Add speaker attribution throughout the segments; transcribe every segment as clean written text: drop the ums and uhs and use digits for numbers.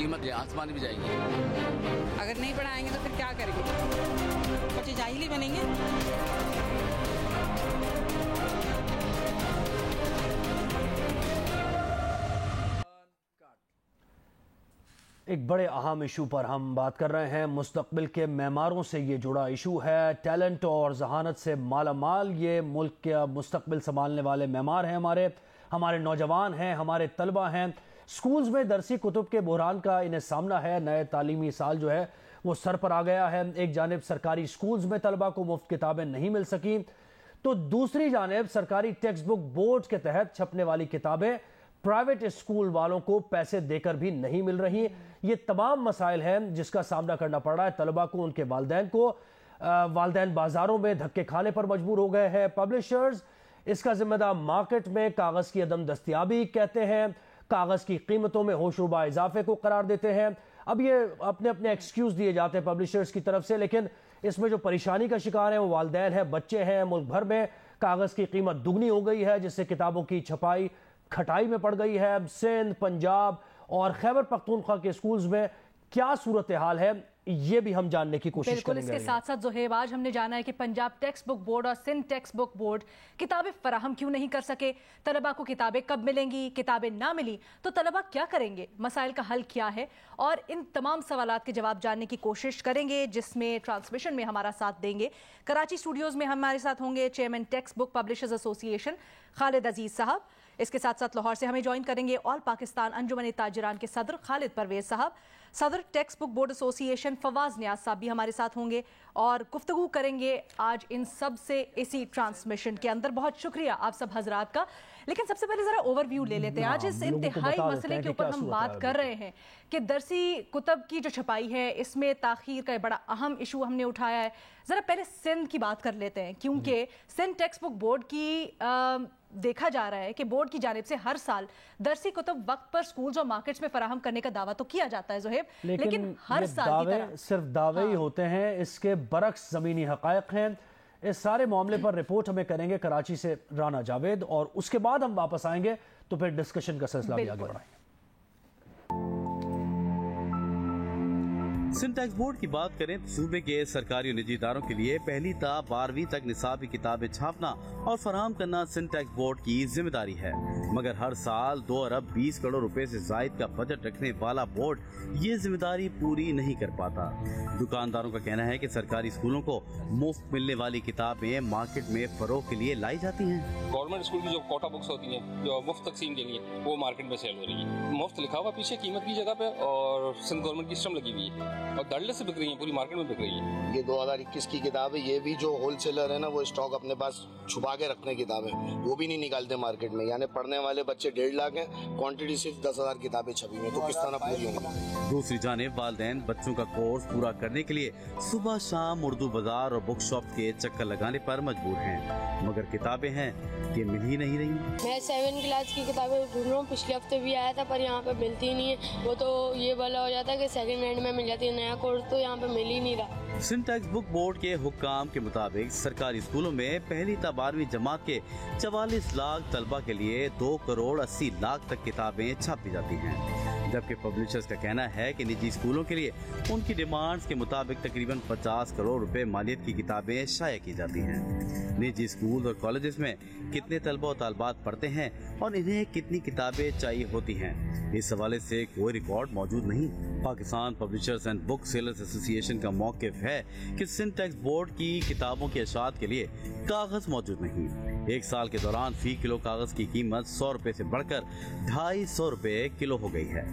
Speaker 1: قیمت آسمان بھی جائے گی.
Speaker 2: اگر نہیں پڑھائیں گے تو پھر کیا کریں گے؟ بچے جاہل ہی بنیں گے.
Speaker 3: ایک بڑے اہم ایشو پر ہم بات کر رہے ہیں. مستقبل کے معماروں سے یہ جڑا ایشو ہے. ٹیلنٹ اور ذہانت سے مالا مال یہ ملک کا مستقبل سنبھالنے والے معمار ہیں. ہمارے نوجوان ہیں، ہمارے طلبہ ہیں. سکولز میں درسی کتب کے بحران کا انہیں سامنا ہے. نئے تعلیمی سال جو ہے وہ سر پر آ گیا ہے. ایک جانب سرکاری سکولز میں طلبہ کو مفت کتابیں نہیں مل سکیں، تو دوسری جانب سرکاری ٹیکسٹ بک بورڈ کے تحت چھپنے والی کتابیں پرائیویٹ اسکول والوں کو پیسے دے کر بھی نہیں مل رہی. یہ تمام مسائل ہیں جس کا سامنا کرنا پڑ رہا ہے طلبہ کو، ان کے والدین کو. والدین بازاروں میں دھکے کھانے پر مجبور ہو گئے ہیں. پبلشرز اس کا ذمہ دار مارکیٹ میں کاغذ کی عدم دستیابی کہتے ہیں، کاغذ کی قیمتوں میں ہوش ربا اضافے کو قرار دیتے ہیں. اب یہ اپنے ایکسکیوز دیے جاتے ہیں پبلشرز کی طرف سے، لیکن اس میں جو پریشانی کا شکار ہیں وہ والدین ہیں، بچے ہیں. ملک بھر میں کاغذ کی قیمت دگنی ہو گئی ہے، جس سے کتابوں کی چھپائی کھٹائی میں پڑ گئی ہے. سندھ، پنجاب اور خیبر پختونخوا کے سکولز میں کیا صورتحال ہے یہ بھی ہم جاننے کی کوشش کریں گے.
Speaker 4: بالکل. اس کے ساتھ ساتھ زہیب آج ہم نے جانا ہے کہ پنجاب ٹیکسٹ بک بورڈ اور سندھ ٹیکسٹ بک بورڈ کتابیں فراہم کیوں نہیں کر سکے، طلبہ کو کتابیں کب ملیں گی، کتابیں نہ ملی تو طلبہ کیا کریں گے، مسائل کا حل کیا ہے، اور ان تمام سوالات کے جواب جاننے کی کوشش کریں گے، جس میں ٹرانسمیشن میں ہمارا ساتھ دیں گے. کراچی اسٹوڈیوز میں ہمارے ساتھ ہوں گے چیئرمین ٹیکسٹ بک پبلشرز ایسوسی ایشن خالد عزیز صاحب. اس کے ساتھ ساتھ لاہور سے ہمیں جوائن کریں گے آل پاکستان انجمن تاجران کے صدر خالد پرویز صاحب. صدر ٹیکسٹ بک بورڈ ایسوسی ایشن فواز نیاز صاحب بھی ہمارے ساتھ ہوں گے اور گفتگو کریں گے آج ان سب سے اسی ٹرانسمیشن کے اندر. بہت شکریہ آپ سب حضرات کا. لیکن سب سے پہلے ذرا اوور ویو لے لیتے ہیں. آج اس انتہائی مسئلے کے اوپر ہم بات کر رہے ہیں کہ درسی کتب کی جو چھپائی ہے اس میں تاخیر کا بڑا اہم ایشو ہم نے اٹھایا ہے. ذرا پہلے سندھ کی بات کر لیتے ہیں، کیونکہ سندھ ٹیکسٹ بک بورڈ کی دیکھا جا رہا ہے کہ بورڈ کی جانب سے ہر سال درسی کتب وقت پر سکولز اور مارکیٹس میں فراہم کرنے کا دعویٰ تو کیا جاتا ہے زہیب، لیکن ہر سال کی طرح
Speaker 3: صرف دعوے ہی ہوتے ہیں، اس کے برعکس زمینی حقائق ہیں. اس سارے معاملے پر رپورٹ ہمیں کریں گے کراچی سے رانا جاوید، اور اس کے بعد ہم واپس آئیں گے تو پھر ڈسکشن کا سلسلہ بھی آگے بڑھائیں گے.
Speaker 5: سندھ ٹیکسٹ بورڈ کی بات کریں تو صوبے کے سرکاری اور نجی اداروں کے لیے پہلی تا 12ویں تک نصابی کتابیں چھاپنا اور فراہم کرنا سندھ ٹیکسٹ بورڈ کی ذمہ داری ہے، مگر ہر سال 2 ارب 20 کروڑ روپے سے زائد کا بجٹ رکھنے والا بورڈ یہ ذمہ داری پوری نہیں کر پاتا. دکانداروں کا کہنا ہے کہ سرکاری اسکولوں کو مفت ملنے والی کتابیں مارکیٹ میں فروغ کے لیے لائی جاتی ہیں.
Speaker 6: گورنمنٹ اسکول کی جو کوٹا بکس ہوتی ہیں جو مفت تقسیم کے لیے وہ مارکیٹ میں سیل ہو رہی ہیں، مفت لکھا ہوا پیچھے قیمت کی جگہ پہ، اور سندھ گورنمنٹ کی سسٹم لگی ہوئی ہے اور دھڑلے سے بک رہی ہیں، پوری مارکیٹ میں بک رہی ہیں.
Speaker 7: یہ 2021 کی کتاب ہے، یہ بھی جو ہول سیلر ہے نا وہ اسٹاک اپنے پاس چھپا کے رکھنے کتابیں وہ بھی نہیں نکالتے مارکیٹ میں. یعنی پڑھنے والے بچے 1.5 لاکھ ہیں، کوانٹٹی صرف 10,000 کتابیں چھپی ہیں، تو کس طرح پوری ہوں گی.
Speaker 5: دوسری جانب والدین بچوں کا کورس پورا کرنے کے لیے صبح شام اردو بازار اور بک شاپ کے چکر لگانے پر مجبور ہیں، مگر کتابیں ہیں کہ مل ہی نہیں رہی.
Speaker 8: میں 7 کلاس کی کتابیں ڈھونڈ رہا ہوں، پچھلے ہفتے بھی آیا تھا پر یہاں پہ ملتی نہیں ہے. وہ تو یہ والا ہو جاتا ہے کہ سیکنڈ ہینڈ میں مل جاتی ہے، نیا کورس تو یہاں پہ مل ہی نہیں رہا.
Speaker 5: سندھ ٹیکسٹ بک بورڈ کے حکام کے مطابق سرکاری اسکولوں میں پہلی تا 12ویں جماعت کے 44 لاکھ طلبہ کے لیے 2 کروڑ 80 لاکھ تک کتابیں چھاپی جاتی ہیں، جبکہ پبلشرز کا کہنا ہے کہ نجی اسکولوں کے لیے ان کی ڈیمانڈز کے مطابق تقریباً 50 کروڑ روپے مالیت کی کتابیں شائع کی جاتی ہیں. نجی اسکول اور کالجز میں کتنے طلبہ و طالبات پڑھتے ہیں اور انہیں کتنی کتابیں چاہیے ہوتی ہیں، اس حوالے سے کوئی ریکارڈ موجود نہیں. Pakistan publishers and book sellers ایسوسی ایشن کا موقف ہے کہ سندھ ٹیکسٹ بورڈ کی کتابوں کی اشاعت کے لیے کاغذ موجود نہیں. ایک سال کے دوران فی کلو کاغذ کی قیمت 100 روپے سے بڑھ کر 250 روپے کلو ہو گئی ہے.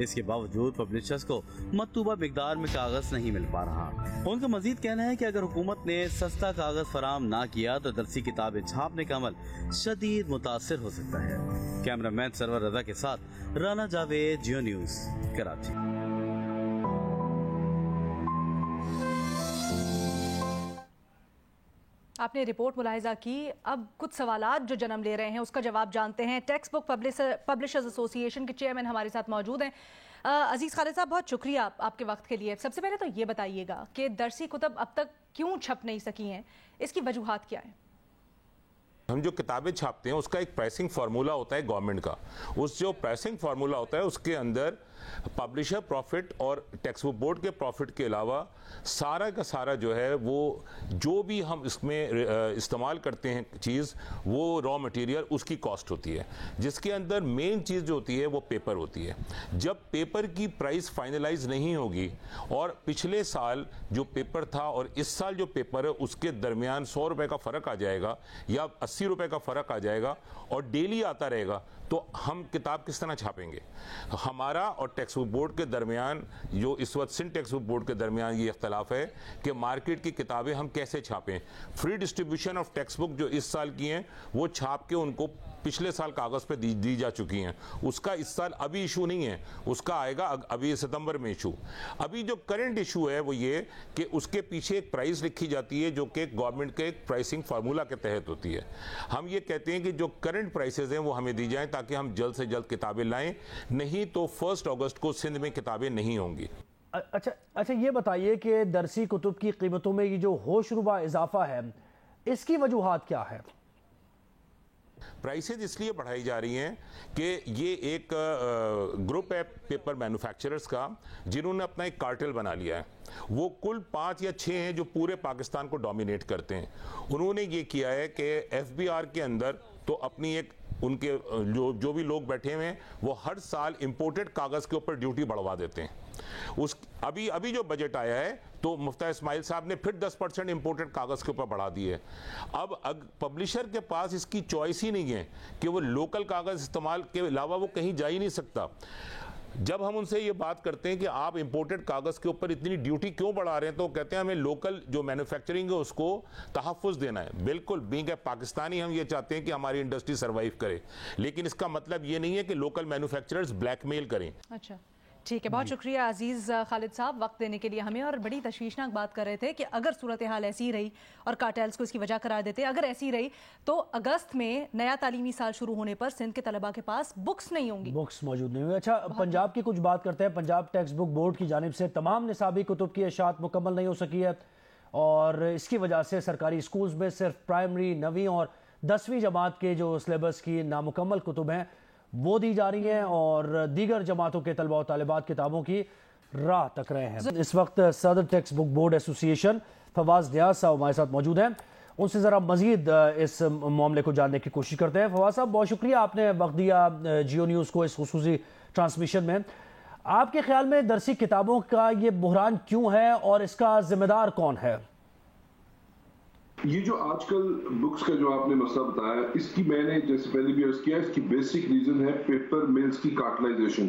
Speaker 5: اس کے باوجود پبلشرز کو مطلوبہ مقدار میں کاغذ نہیں مل پا رہا. ان کا مزید کہنا ہے کہ اگر حکومت نے سستا کاغذ فراہم نہ کیا تو درسی کتابیں چھاپنے کا عمل شدید متاثر ہو سکتا ہے. کیمرہ مین سرور رضا کے ساتھ رانا جاوید، جیو نیوز، کراچی.
Speaker 4: آپ نے رپورٹ ملاحظہ کی، اب کچھ سوالات جو جنم لے رہے ہیں اس کا جواب جانتے ہیں. ٹیکسٹ بک پبلشرز ایسوسی ایشن کے چیئرمین ہمارے ساتھ موجود ہیں. عزیز خالد صاحب، بہت شکریہ آپ کے وقت کے لیے. سب سے پہلے تو یہ بتائیے گا کہ درسی کتب اب تک کیوں چھپ نہیں سکی ہیں، اس کی وجوہات کیا ہیں؟
Speaker 1: हम जो किताबें छापते हैं उसका एक प्राइसिंग फार्मूला होता है गवर्नमेंट का। उस जो प्राइसिंग फार्मूला होता है उसके अंदर पब्लिशर प्रॉफिट और टेक्स्ट बुक बोर्ड के प्रॉफिट के अलावा सारा का सारा जो है वो जो भी हम इसमें इस्तेमाल करते हैं चीज़, वो रॉ मटेरियल उसकी कॉस्ट होती है, जिसके अंदर मेन चीज़ जो होती है वो पेपर होती है। जब पेपर की प्राइस फाइनलाइज नहीं होगी और पिछले साल जो पेपर था और इस साल जो पेपर है उसके दरमियान 100 रुपये का फ़र्क आ जाएगा या 80 रुपये का फ़र्क आ जाएगा और डेली आता रहेगा, तो हम किताब किस तरह छापेंगे? हमारा और टेक्स्ट बुक बोर्ड के दरमियान, जो इस वक्त सिंध टेक्स्ट बुक बोर्ड के दरमियान ये इख्तलाफ है कि मार्केट की किताबें हम कैसे छापें। Free distribution of text book जो इस साल की हैं वो छाप के उनको पिछले साल कागज़ पे दी जा चुकी हैं, उसका इस साल अभी इशू नहीं है, उसका आएगा अभी सितंबर में इशू। अभी जो करंट इशू है वो ये कि उसके पीछे एक प्राइस लिखी जाती है जो कि गवर्नमेंट के एक प्राइसिंग फार्मूला के तहत होती है। हम ये कहते हैं कि जो करंट प्राइसेस हैं वो हमें दी जाएं ताकि हम जल्द से जल्द किताबें लाएं, नहीं तो 1 अगस्त को सिंध में किताबें नहीं होंगी।
Speaker 3: अच्छा ये बताइए कि दरसी कुतुब की कीमतों में ये जो होशरुबा इजाफा है, इसकी वजूहात क्या है?
Speaker 1: प्राइसेज इसलिए बढ़ाई जा रही हैं कि ये एक ग्रुप है पेपर मैन्युफैक्चरर्स का जिन्होंने अपना एक कार्टेल बना लिया है। वो कुल 5 या 6 हैं जो पूरे पाकिस्तान को डोमिनेट करते हैं। उन्होंने ये किया है कि एफबीआर के अंदर तो अपनी एक उनके जो भी लोग बैठे हुए हैं वो हर साल इंपोर्टेड कागज़ के ऊपर ड्यूटी बढ़वा देते हैं। अभी जो बजट आया है तो मुफ्ती इस्माइल साहब ने फिर 10% इंपोर्टेड कागज़ के ऊपर बढ़ा दिए। अब पब्लिशर के पास इसकी चॉइस ही नहीं है कि वो लोकल कागज़ इस्तेमाल के अलावा वो कहीं जा ही नहीं सकता। जब हम उनसे ये बात करते हैं कि आप इंपोर्टेड कागज़ के ऊपर इतनी ड्यूटी क्यों बढ़ा रहे हैं, तो कहते हैं हमें लोकल जो मैन्युफैक्चरिंग है उसको तहफ़्फ़ुज़ देना है। बिल्कुल, बीइंग ए पाकिस्तानी हम ये चाहते हैं कि हमारी इंडस्ट्री सर्वाइव करे, लेकिन इसका मतलब ये नहीं है कि लोकल मैन्युफैक्चरर्स ब्लैकमेल करें।
Speaker 4: अच्छा ठीक है, बहुत शुक्रिया अजीज़ खालिद साहब वक्त देने के लिए हमें। और बड़ी तशवीशनाक बात कर रहे थे कि अगर सूरत हाल ऐसी ही रही और कार्टेल्स को इसकी वजह करार देते, अगर ऐसी ही रही तो अगस्त में नया तालीमी साल शुरू होने पर सिंध के तलबा के पास बुक्स नहीं होंगी, बुक्स
Speaker 3: मौजूद नहीं होंगी। अच्छा, पंजाब की कुछ बात करते हैं। पंजाब टेक्स्ट बुक बोर्ड की जानिब से तमाम निसाबी कुतुब की इशाअत मुकम्मल नहीं हो सकी है और इसकी वजह से सरकारी स्कूल्स में सिर्फ प्राइमरी 9वीं और 10वीं जमात के जो सिलेबस की नामुकम्मल कुतुब हैं वो दी जा रही हैं और दीगर जमातों के तलबा और तालिबात किताबों की राह तक रहे हैं। इस वक्त सदर text book board association Fawaz Niaz साहब हमारे साथ मौजूद हैं, उनसे ज़रा मज़ीद इस मामले को जानने की कोशिश करते हैं। फवाज साहब, बहुत शुक्रिया आपने वक्त दिया जियो न्यूज़ को इस खुसूसी ट्रांसमिशन में। आपके ख्याल में दरसी किताबों का ये बहरान क्यों है और इसका जिम्मेदार कौन है?
Speaker 9: ये जो आजकल बुक्स का जो आपने मसला बताया, इसकी मैंने जैसे पहले भी अर्ज किया, इसकी बेसिक रीजन है पेपर मिल्स की कार्टलाइजेशन।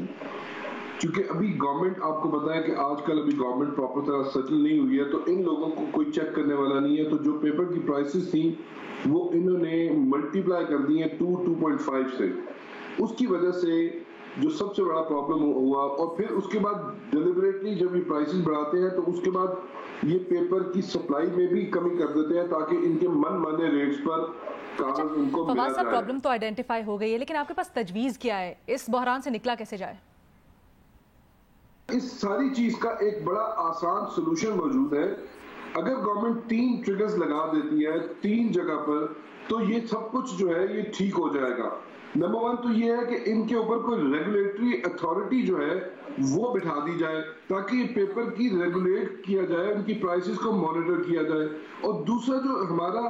Speaker 9: क्योंकि अभी गवर्नमेंट, आपको बताया कि आजकल अभी गवर्नमेंट प्रॉपर तरह सेटल नहीं हुई है, तो इन लोगों को कोई चेक करने वाला नहीं है। तो जो पेपर की प्राइसेस थी वो इन्होंने मल्टीप्लाई कर दी है 2.5 से। उसकी वजह से जो सबसे बड़ा प्रॉब्लम हुआ, और फिर उसके बाद डिलिबरेटली जब ये प्राइसेस बढ़ाते हैं तो उसके बाद ये पेपर की सप्लाई में भी कमी कर देते हैं ताकि इनके मनमाने रेट्स पर कागज उनको मिला जाए।
Speaker 4: प्रॉब्लम तो आइडेंटिफाई हो गई है, लेकिन आपके पास तजवीज क्या है? इस बहरान से निकला कैसे जाए?
Speaker 9: इस सारी चीज का एक बड़ा आसान सोल्यूशन मौजूद है। अगर गवर्नमेंट 3 ट्रिगर्स लगा देती है 3 जगह पर, तो ये सब कुछ जो है ये ठीक हो जाएगा। नंबर 1 तो ये है कि इनके ऊपर कोई रेगुलेटरी अथॉरिटी जो है वो बिठा दी जाए ताकि पेपर की रेगुलेट किया जाए, उनकी प्राइसेस को मॉनिटर किया जाए। और दूसरा जो हमारा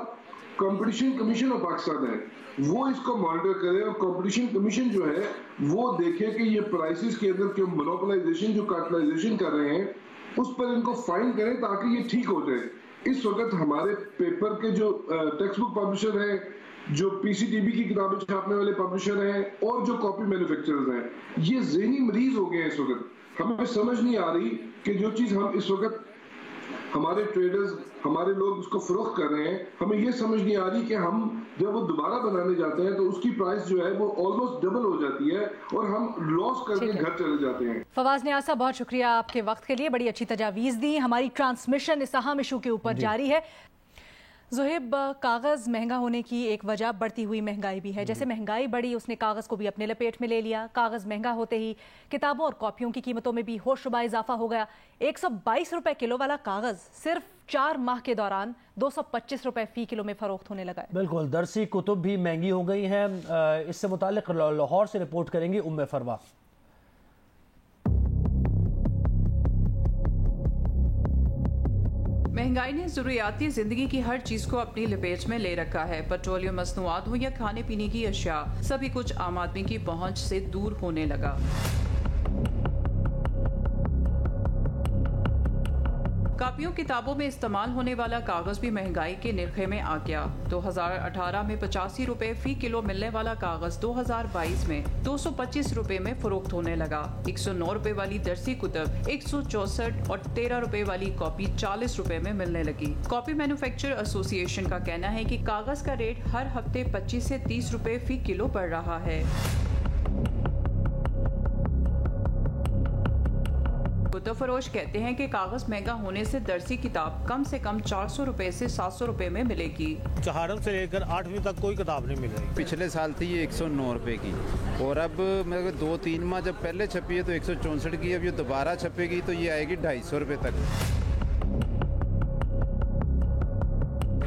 Speaker 9: कंपटीशन कमीशन ऑफ पाकिस्तान है वो इसको मॉनिटर करे और कंपटीशन कमीशन जो है वो देखे कि ये प्राइसेस के अंदर क्यों मोनोपोलाइजेशन जो कार्टलाइजेशन कर रहे हैं उस पर इनको फाइन करें ताकि ये ठीक हो जाए। इस वक्त हमारे पेपर के जो टेक्स्ट बुक पब्लिशर हैं, जो पीसीटीबी की किताबें छापने वाले पब्लिशर हैं और जो कॉपी मैन्युफैक्चरर्स हैं, ये ज़हनी मरीज हो गए हैं। इस वक्त हमें समझ नहीं आ रही कि जो चीज़ हम इस वक्त हमारे ट्रेडर्स, हमारे लोग उसको फरोख्त कर रहे हैं, हमें ये समझ नहीं आ रही कि हम जब वो दोबारा बनाने जाते हैं तो उसकी प्राइस जो है वो ऑलमोस्ट डबल हो जाती है और हम लॉस करके घर चले जाते हैं।
Speaker 4: फवाज नियाज साहब, बहुत शुक्रिया आपके वक्त के लिए, बड़ी अच्छी तजावीज़ दी। हमारी ट्रांसमिशन इस अहम इशू के ऊपर जारी है। ज़ुहैब, कागज़ महंगा होने की एक वजह बढ़ती हुई महंगाई भी है। जैसे महंगाई बढ़ी उसने कागज़ को भी अपने लपेट में ले लिया। कागज़ महंगा होते ही किताबों और कॉपियों की कीमतों में भी होशरुबा इजाफा हो गया। 122 रुपए किलो वाला कागज़ सिर्फ 4 माह के दौरान 225 रुपए फी किलो में फरोख्त होने लगा है।
Speaker 3: बिल्कुल, दरसी कुतुब भी महंगी हो गई हैं। इससे मुताल्लिक लाहौर से रिपोर्ट करेंगी उम्मे फरवा।
Speaker 10: महंगाई ने ज़रूरियाती ज़िंदगी की हर चीज़ को अपनी लपेट में ले रखा है। पेट्रोलियम मसनूआत हो या खाने पीने की अशिया, सभी कुछ आम आदमी की पहुंच से दूर होने लगा। कापियों किताबों में इस्तेमाल होने वाला कागज भी महंगाई के निरखे में आ गया। 2018 में 85 रुपए फी किलो मिलने वाला कागज 2022 में 225 रुपए में फरोख्त होने लगा। 109 रुपए वाली दरसी कुतब 164 और 13 रुपए वाली कॉपी 40 रुपए में मिलने लगी। कॉपी मैन्युफैक्चरर एसोसिएशन का कहना है कि कागज का रेट हर हफ्ते 25 से 30 रुपए फी किलो बढ़ रहा है। कुतुब फरोश कहते हैं कि कागज महंगा होने से दरसी किताब कम से कम 400 रुपए से 700 रुपए में मिलेगी।
Speaker 11: चहारम से लेकर 8वीं तक कोई किताब नहीं मिल रही।
Speaker 12: पिछले साल थी ये 109 रुपए की, और अब मेरे 2-3 माह जब पहले छपी है तो 164 की, अब ये दोबारा छपेगी तो ये आएगी 250 रुपए तक।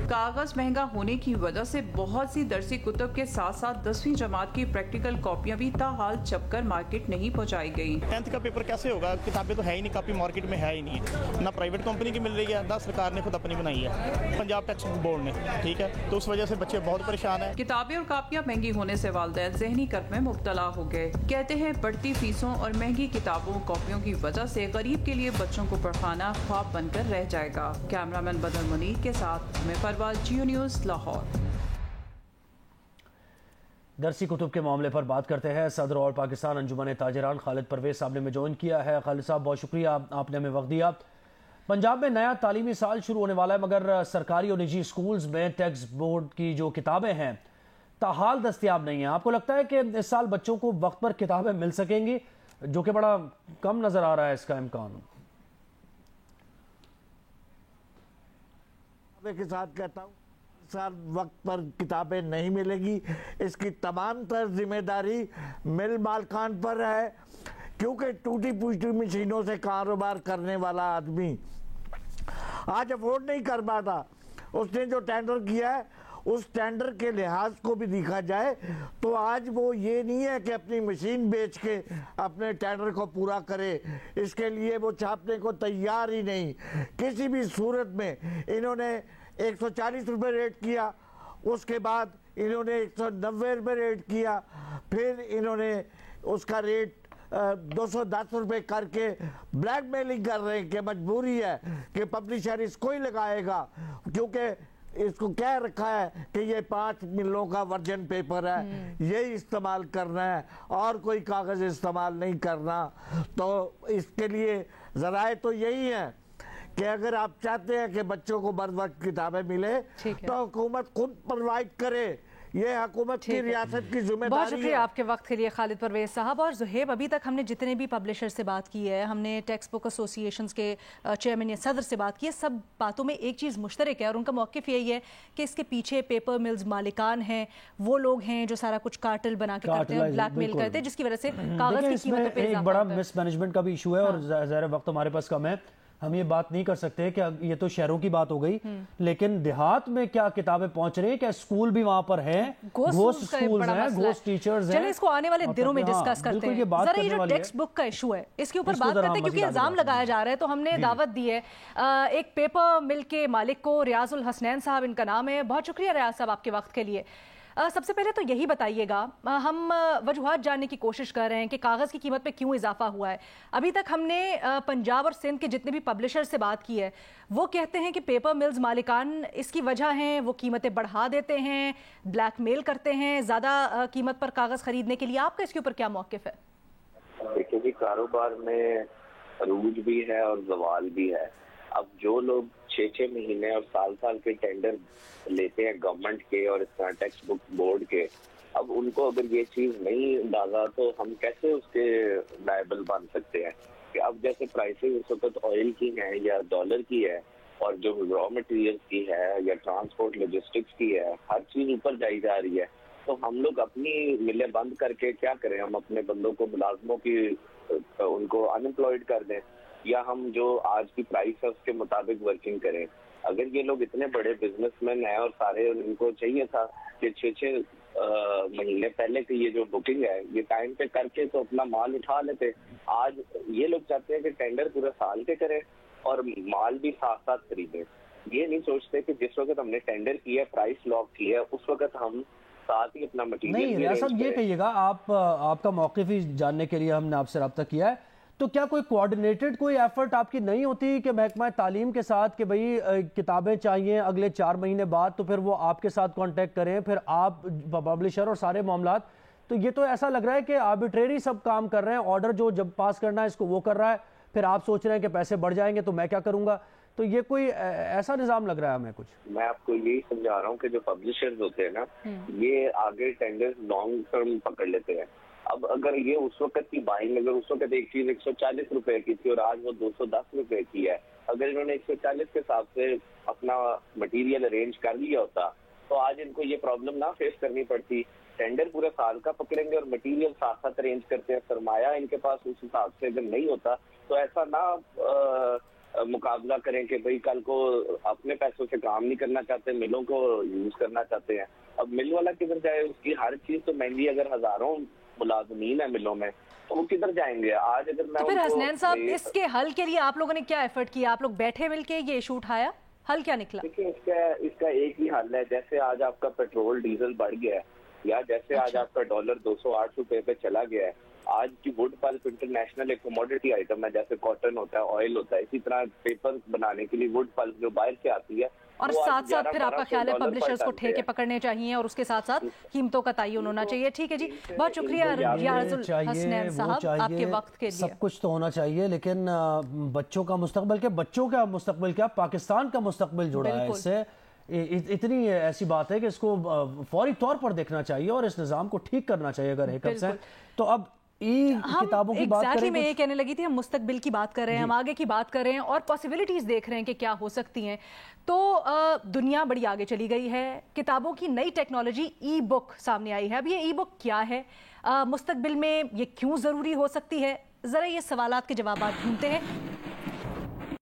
Speaker 10: कागज महंगा होने की वजह से बहुत सी दरसी कुतब के साथ साथ 10वीं जमात की प्रैक्टिकल कॉपियां भी ताहाल छपकर मार्केट नहीं पहुंचाई गई।
Speaker 11: 10th का पेपर कैसे होगा? किताबें तो है ही नहीं, कॉपी मार्केट में है ही नहीं है, ना प्राइवेट कंपनी की मिल रही है, ना सरकार ने खुद अपनी बनाई है, पंजाब टेक्स्ट बुक बोर्ड ने, ठीक है, तो उस वजह से बच्चे बहुत परेशान है।
Speaker 10: किताबें और कापियां महंगी होने से वालिदैन ज़हनी कर्ब में मुब्तला हो गए। कहते हैं बढ़ती फीसों और महंगी किताबों कॉपियों की वजह से गरीब के लिए बच्चों को पढ़ाना ख्वाब बनकर रह जाएगा। कैमरामैन बदर मुनीर के साथ मैं फरवा, जियो न्यूज़, लाहौर।
Speaker 3: दरसी कुतुब के मामले पर बात करते हैं। सदर और पाकिस्तान अंजुमन ताजिरान खालिद परवेज साहब ने हमें ज्वाइन किया है। खालिद साहब, बहुत शुक्रिया, आपने हमें वक्त दिया। पंजाब में नया तालीमी साल शुरू होने वाला है, मगर सरकारी और निजी स्कूल्स में टेक्स्ट बोर्ड की जो किताबें हैं ताहाल दस्तयाब नहीं है। आपको लगता है कि इस साल बच्चों को वक्त पर किताबें मिल सकेंगी, जो कि बड़ा कम नजर आ रहा है इसका इम्कान?
Speaker 13: के साथ कहता हूँ, साल वक्त पर किताबें नहीं मिलेगी, इसकी तमाम तर जिम्मेदारी मिल मालकान पर है, क्योंकि टूटी फूटी मशीनों से कारोबार करने वाला आदमी आज अफोर्ड नहीं कर पाता। उसने जो टेंडर किया है उस टेंडर के लिहाज को भी देखा जाए तो आज वो ये नहीं है कि अपनी मशीन बेच के अपने टेंडर को पूरा करे, इसके लिए वो छापने को तैयार ही नहीं। किसी भी सूरत में इन्होंने 140 रुपये रेट किया, उसके बाद इन्होंने 190 रुपये रेट किया, फिर इन्होंने उसका रेट 210 रुपये करके ब्लैकमेलिंग कर रहे हैं कि मजबूरी है कि पब्लिशर इसको ही लगाएगा, क्योंकि इसको कह रखा है कि ये 5 मिलों का वर्जन पेपर है, यही इस्तेमाल करना है और कोई कागज इस्तेमाल नहीं करना। तो इसके लिए ज़राए तो यही है कि अगर आप चाहते हैं कि बच्चों को बर वक्त किताबें मिले तो हुकूमत खुद प्रोवाइड करे, ये हुकूमत की रियासत की जिम्मेदारी है।
Speaker 4: बहुत शुक्रिया आपके वक्त के लिए खालिद परवेज साहब। और ज़ुहैब, अभी तक हमने जितने भी पब्लिशर से बात की है, हमने टेक्स्ट बुक एसोसिएशंस के चेयरमैन या सदर से बात की है, सब बातों में एक चीज़ मुश्तरक है और उनका मौक़िफ़ यही है कि इसके पीछे पेपर मिल्स मालिकान हैं, वो लोग हैं जो सारा कुछ कार्टेल बना के करते हैं, ब्लैकमेल करते हैं, जिसकी वजह से कागज़ की कीमतों पर
Speaker 3: एक बड़ा मिसमैनेजमेंट का भी इशू है। और ज़ाहिर वक्त हमारे पास कम है, हम ये बात नहीं कर सकते कि ये तो शहरों की बात हो गई, लेकिन देहात में क्या किताबें पहुंच रही हैं? क्या स्कूल भी वहां पर हैं? घोस्ट स्कूल्स हैं, घोस्ट टीचर्स हैं।
Speaker 4: चलिए इसको आने वाले दिनों में डिस्कस करते हैं। जरा ये जो टेक्स्ट बुक का इशू है इसके ऊपर बात करते हैं, क्योंकि इल्जाम लगाया जा रहा है। तो हमने दावत दी है एक पेपर मिल के मालिक को, रियाजुल हसनैन साहब इनका नाम है। बहुत शुक्रिया रियाज साहब आपके वक्त के लिए। सबसे पहले तो यही बताइएगा, हम वजूहात जानने की कोशिश कर रहे हैं कि कागज़ की कीमत पे क्यों इजाफा हुआ है। अभी तक हमने पंजाब और सिंध के जितने भी पब्लिशर से बात की है, वो कहते हैं कि पेपर मिल्स मालिकान इसकी वजह हैं, वो कीमतें बढ़ा देते हैं, ब्लैकमेल करते हैं ज़्यादा कीमत पर कागज़ खरीदने के लिए। आपका इसके ऊपर क्या मौक़िफ़ है?
Speaker 14: देखिए जी, कारोबार में अरूज भी है और जवाल भी है। अब जो लोग 6-6 महीने और साल के टेंडर लेते हैं गवर्नमेंट के और इस तरह टेक्स्ट बुक बोर्ड के, अब उनको अगर ये चीज नहीं अंदाजा तो हम कैसे उसके लायबल बन सकते हैं? कि अब जैसे प्राइसेस इस वक्त ऑयल की है या डॉलर की है और जो रॉ मटेरियल की है या ट्रांसपोर्ट लॉजिस्टिक्स की है, हर चीज ऊपर जाई जा रही है। तो हम लोग अपनी मिलें बंद करके क्या करें? हम अपने बंदों को, मुलाजमों की, उनको अनएम्प्लॉयड कर दें, या हम जो आज की प्राइस है उसके मुताबिक वर्किंग करें? اگر یہ لوگ اتنے بڑے بزنس مین ہیں اور سارے ان کو چاہیے تھا کہ 6 مہینے پہلے کی یہ جو بکنگ ہے یہ ٹائم پہ کر کے تو اپنا مال اٹھا لیتے. آج یہ لوگ چاہتے ہیں کہ ٹینڈر پورے سال کے کریں اور مال بھی ساتھ ساتھ خریدیں. یہ نہیں سوچتے کہ جس وقت ہم نے ٹینڈر کیا پرائس لاک کیا اس وقت ہم ساتھ ہی اپنا مٹیریل.
Speaker 3: نہیں ریاض صاحب یہ کہیے گا, آپ کا موقف ہی جاننے کے لیے ہم نے آپ سے رابطہ کیا ہے, تو کیا کوئی کوارڈینیٹڈ کوئی ایفرٹ آپ کی نہیں ہوتی کہ محکمہ تعلیم کے ساتھ کہ بھئی کتابیں چاہیے اگلے 4 مہینے بعد, تو پھر وہ آپ کے ساتھ کانٹیکٹ کریں, پھر آپ پبلشر اور سارے معاملات. تو یہ تو ایسا لگ رہا ہے کہ آربیٹریری سب کام کر رہے ہیں, آرڈر جو جب پاس کرنا ہے اس کو وہ کر رہا ہے, پھر آپ سوچ رہے ہیں کہ پیسے بڑھ جائیں گے تو میں کیا کروں گا. تو یہ کوئی ایسا نظام لگ رہا ہے ہمیں کچھ.
Speaker 14: میں آپ کو یہی سمجھا رہا ہوں کہ جو پبلشرز ہوتے ہیں نا یہ آگے ٹینڈر لانگ ٹرم پکڑ لیتے ہیں. اب اگر یہ اس وقت کی بائنگ, اگر اس وقت ایک چیز 140 روپے کی تھی اور آج وہ 210 روپے کی ہے, اگر انہوں نے 140 کے حساب سے اپنا مٹیریل ارینج کر لیا ہوتا تو آج ان کو یہ پرابلم نہ فیس کرنی پڑتی. ٹینڈر پورے سال کا پکڑیں گے اور مٹیریل ساتھ ساتھ ارینج کرتے ہیں, سرمایہ ان کے پاس اس حساب سے اگر نہیں ہوتا تو ایسا نہ مقابلہ کریں کہ بھئی کل کو اپنے پیسوں سے کام نہیں کرنا چاہتے, ملوں کو یوز کرنا چاہتے ہیں. اب مل والا کدھر جائے, اس کی ہر چیز تو مہنگی. اگر ہزاروں ملازمین ہیں ملوں میں تو وہ کدھر جائیں گے. آج اگر میں
Speaker 4: پھر حسنین صاحب اس کے حل کے لیے آپ لوگوں نے کیا ایفرٹ کیا؟ آپ لوگ بیٹھے مل کے یہ ایشو اٹھایا, حل کیا نکلا؟
Speaker 14: دیکھیں اس کا ایک ہی حل ہے. جیسے آج آپ کا پیٹرول ڈیزل بڑھ گیا ہے یا جیسے آج آپ کا ڈالر 208 روپے پہ چلا گیا ہے, آج کی ووڈ پلپ انٹرنیشنل ایک کموڈیٹی آئٹم ہے. جیسے کاٹن ہوتا ہے, آئل ہوتا ہے, اسی طرح پیپر بنانے کے لیے ووڈ پلپ جو باہر سے آتی ہے.
Speaker 4: اور ساتھ ساتھ پھر آپ کا خیال ہے پبلشرز کو ٹھیکے پکڑنے چاہیے اور اس کے ساتھ ساتھ قیمتوں کا تعین ہونا چاہیے. ٹھیک ہے جی, بہت شکریہ ریاض الحسنین صاحب آپ کے وقت کے لیے.
Speaker 3: سب کچھ تو ہونا چاہیے لیکن بچوں کا مستقبل کیا, بچوں کا مستقبل کیا, پاکستان کا مستقبل جڑا ہے اس سے. اتنی ایسی بات ہے کہ اس کو فوری طور پر دیکھنا چاہیے اور اس نظام کو ٹھیک کرنا چاہیے اگر ہیکرز ہیں تو. اب کتابوں کی بات کریں,
Speaker 4: میں یہ کہنے لگی تھی ہم مستقبل کی بات کر رہے ہیں, ہم آگے کی بات کر رہے ہیں اور پاسبلٹیز دیکھ رہے ہیں کہ کیا ہو سکتی ہیں. تو دنیا بڑی آگے چلی گئی ہے, کتابوں کی نئی ٹیکنالوجی ای بک سامنے آئی ہے. اب یہ ای بک کیا ہے, مستقبل میں یہ کیوں ضروری ہو سکتی ہے, ذرا یہ سوالات کے جوابات ڈھونڈتے ہیں.